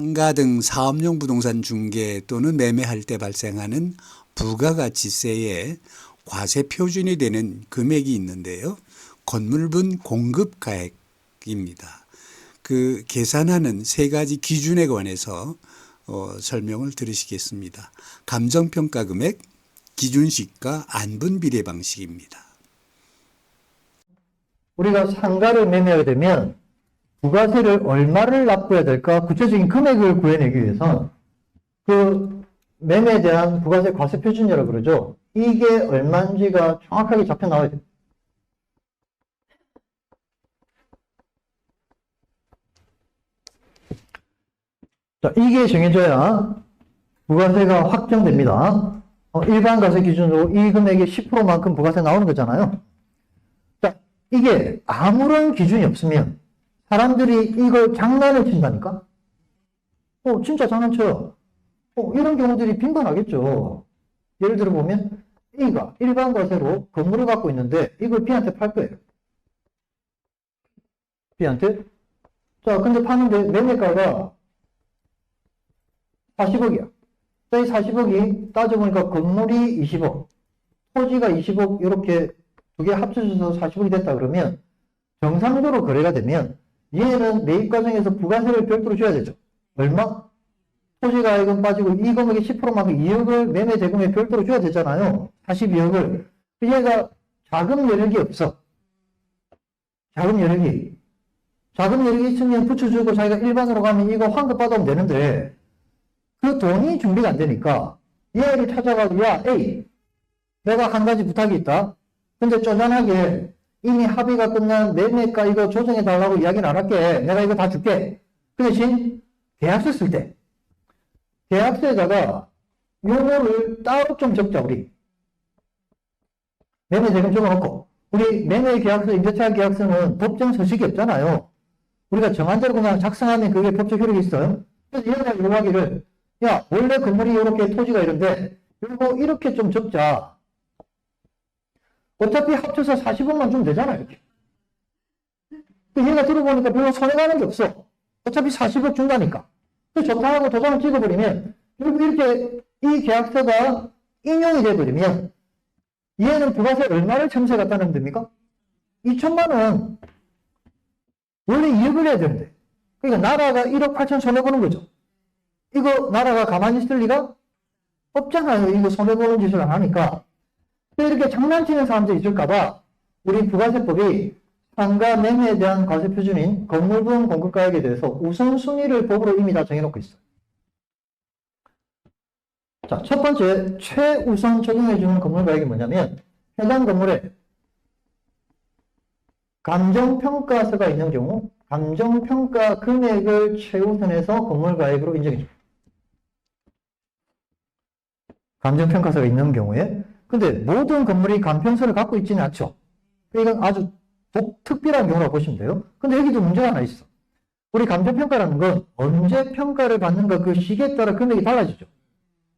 상가 등 사업용 부동산 중개 또는 매매할 때 발생하는 부가가치세의 과세 표준이 되는 금액이 있는데요. 건물분 공급가액입니다. 그 계산하는 세 가지 기준에 관해서 설명을 들으시겠습니다. 감정평가 금액, 기준시가, 안분비례 방식입니다. 우리가 상가를 매매하게 되면 부가세를 얼마를 납부해야 될까? 구체적인 금액을 구해내기 위해서 그 매매에 대한 부가세 과세 표준이라고 그러죠. 이게 얼마인지가 정확하게 잡혀 나와야 돼요. 자, 이게 정해져야 부가세가 확정됩니다. 일반 과세 기준으로 이 금액의 10%만큼 부가세 나오는 거잖아요. 자, 이게 아무런 기준이 없으면 사람들이 이걸 장난을 친다니까? 진짜 장난쳐요. 이런 경우들이 빈번하겠죠. 예를 들어 보면 A가 일반 과세로 건물을 갖고 있는데 이걸 B한테 팔 거예요. B한테. 자, 근데 파는데 매매가가 40억이야. 자, 이 40억이 따져보니까 건물이 20억, 토지가 20억 이렇게 두 개 합쳐져서 40억이 됐다 그러면 정상적으로 거래가 되면 얘는 매입 과정에서 부가세를 별도로 줘야 되죠. 얼마? 토지 가액은 빠지고 이 금액의 10%만큼 2억을 매매 대금에 별도로 줘야 되잖아요. 42억을. 얘가 자금 여력이 없어. 자금 여력이 있으면 붙여주고 자기가 일반으로 가면 이거 환급 받아오면 되는데 그 돈이 준비가 안 되니까 얘를 찾아가고 야 A 내가 한 가지 부탁이 있다. 근데 쪼잔하게 이미 합의가 끝난 매매가 이거 조정해 달라고 이야기는 안 할게. 내가 이거 다 줄게. 그 대신 계약서 쓸 때 계약서에다가 요거를 따로 좀 적자 우리. 매매 대금 적어놓고 우리 매매 계약서 임대차 계약서는 법정 서식이 없잖아요. 우리가 정한 대로 그냥 작성하면 그게 법적 효력이 있어요. 그래서 얘가 요구하기를 야 원래 건물이 이렇게 토지가 이런데 요거 이렇게 좀 적자. 어차피 합쳐서 40억만 주면 되잖아 이렇게. 얘가 들어보니까 별로 손해가는 게 없어. 어차피 40억 준다니까. 좋다 하고 도장을 찍어버리면 결국 이렇게 이 계약서가 인용이 돼버리면 얘는 부가세 얼마를 첨세 갖다 놓으면 됩니까? 2천만 원. 원래 2억을 해야 되는데. 그러니까 나라가 1억 8천 손해보는 거죠. 이거 나라가 가만히 있을 리가 없잖아요. 이거 손해보는 짓을 안 하니까. 이렇게 장난치는 사람들이 있을까봐 우리 부가세법이 상가 매매에 대한 과세 표준인 건물분 공급가액에 대해서 우선순위를 법으로 이미 다 정해놓고 있어요. 자, 첫 번째 최우선 적용해주는 건물가액이 뭐냐면 해당 건물에 감정평가서가 있는 경우 감정평가 금액을 최우선해서 건물가액으로 인정해줍니다. 감정평가서가 있는 경우에 근데 모든 건물이 감평서를 갖고 있지는 않죠. 이건 아주 특별한 경우라고 보시면 돼요. 근데 여기도 문제가 하나 있어. 우리 감정평가라는 건 언제 평가를 받는가 그 시기에 따라 금액이 달라지죠.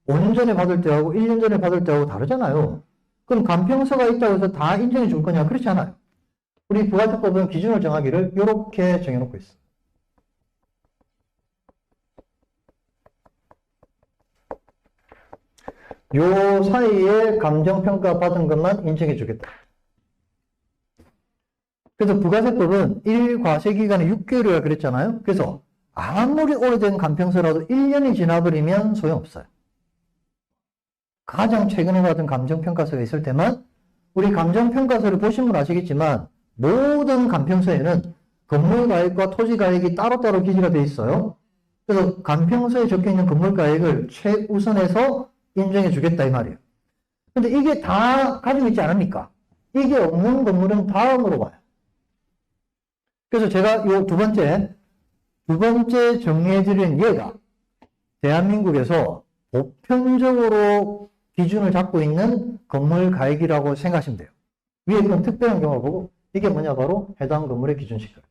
5년 전에 받을 때하고 1년 전에 받을 때하고 다르잖아요. 그럼 감평서가 있다고 해서 다 인정해 줄 거냐? 그렇지 않아요. 우리 부가세법은 기준을 정하기를 이렇게 정해놓고 있어. 요 사이에 감정평가 받은 것만 인정해 주겠다. 그래서 부가세법은 1과세기간이 6개월이라 그랬잖아요. 그래서 아무리 오래된 감평서라도 1년이 지나버리면 소용없어요. 가장 최근에 받은 감정평가서가 있을 때만 우리 감정평가서를 보신 분 아시겠지만 모든 감평서에는 건물가액과 토지가액이 따로따로 기재가 되어 있어요. 그래서 감평서에 적혀있는 건물가액을 최우선해서 인정해 주겠다 이 말이에요. 근데 이게 다 가지고 있지 않습니까? 이게 없는 건물은 다음으로 와요. 그래서 제가 요 두 번째 정리해드린 얘가 대한민국에서 보편적으로 기준을 잡고 있는 건물가액이라고 생각하시면 돼요. 위에 건 특별한 경우를 보고 이게 뭐냐 바로 해당 건물의 기준시가.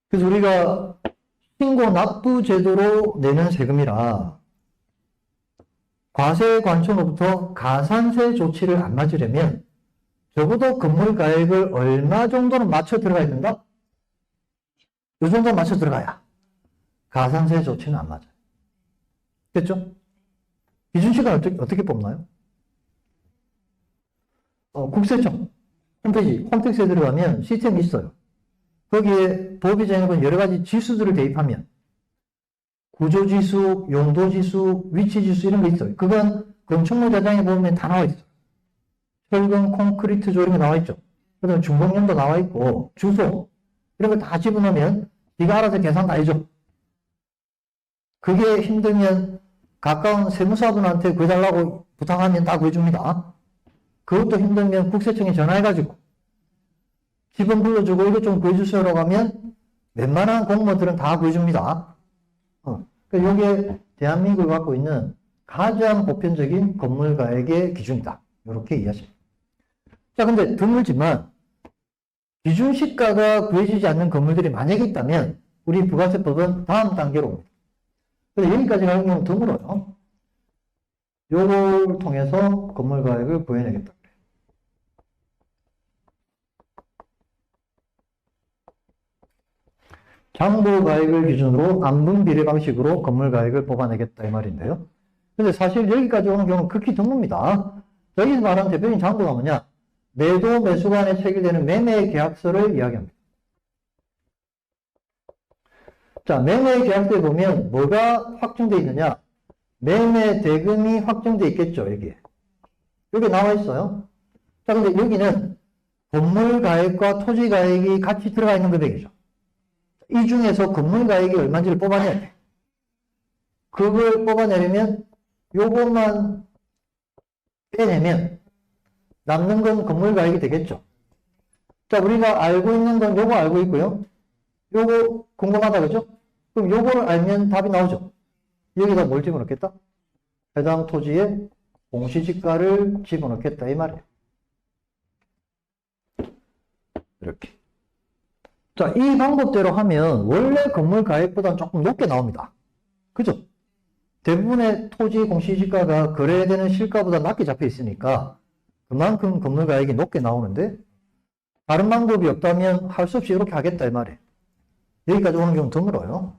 그래서 우리가 신고 납부 제도로 내는 세금이라 과세 관청으로부터 가산세 조치를 안 맞으려면 적어도 건물 가액을 얼마 정도는 맞춰 들어가야 된다? 이 정도 맞춰 들어가야 가산세 조치는 안 맞아요. 됐죠? 기준시가는 어떻게 뽑나요? 국세청 홈페이지 홈택스에 들어가면 시스템이 있어요. 거기에 법이 정해놓은 여러 가지 지수들을 대입하면 구조지수, 용도지수, 위치지수 이런 거 있어요. 그건 건축물 자장에 보면 다 나와 있어요. 철근, 콘크리트 조 이런 거 나와 있죠. 그다음에 중공년도 나와 있고 주소 이런 거 다 집어넣으면 네가 알아서 계산 다 해줘. 그게 힘들면 가까운 세무사분한테 구해달라고 부탁하면 다 구해줍니다. 그것도 힘들면 국세청에 전화해가지고 집은 불러주고 이것 좀 구해주세요라고 하면 웬만한 공무원들은 다 구해줍니다. 그러니까 이게 대한민국이 갖고 있는 가장 보편적인 건물 가액의 기준이다. 이렇게 이해하십니다. 자, 근데 드물지만 기준 시가가 구해지지 않는 건물들이 만약에 있다면 우리 부가세법은 다음 단계로 옵니다. 근데 여기까지 가는 경우는 드물어요. 요걸 통해서 건물 가액을 구해내겠다. 장부 가액을 기준으로 안분 비례 방식으로 건물 가액을 뽑아내겠다 이 말인데요. 근데 사실 여기까지 오는 경우는 극히 드뭅니다. 여기서 말하는 대표적인 장부가 뭐냐? 매도 매수 간에 체결되는 매매 계약서를 이야기합니다. 자, 매매 계약서에 보면 뭐가 확정되어 있느냐? 매매 대금이 확정되어 있겠죠, 여기에. 여기 나와 있어요. 자, 근데 여기는 건물 가액과 토지 가액이 같이 들어가 있는 금액이죠. 이 중에서 건물 가액이 얼마인지를 뽑아내야 돼. 그걸 뽑아내려면 요것만 빼내면 남는 건 건물 가액이 되겠죠. 자, 우리가 알고 있는 건 요거 알고 있고요. 요거 궁금하다, 그죠? 그럼 요거를 알면 답이 나오죠. 여기다 뭘 집어넣겠다? 해당 토지에 공시지가를 집어넣겠다, 이 말이에요. 이렇게. 자, 이 방법대로 하면 원래 건물 가액보다는 조금 높게 나옵니다. 그죠? 대부분의 토지 공시지가가 거래되는 실가보다 낮게 잡혀 있으니까 그만큼 건물 가액이 높게 나오는데 다른 방법이 없다면 할 수 없이 이렇게 하겠다 이 말이에요. 여기까지 오는 경우는 드물어요.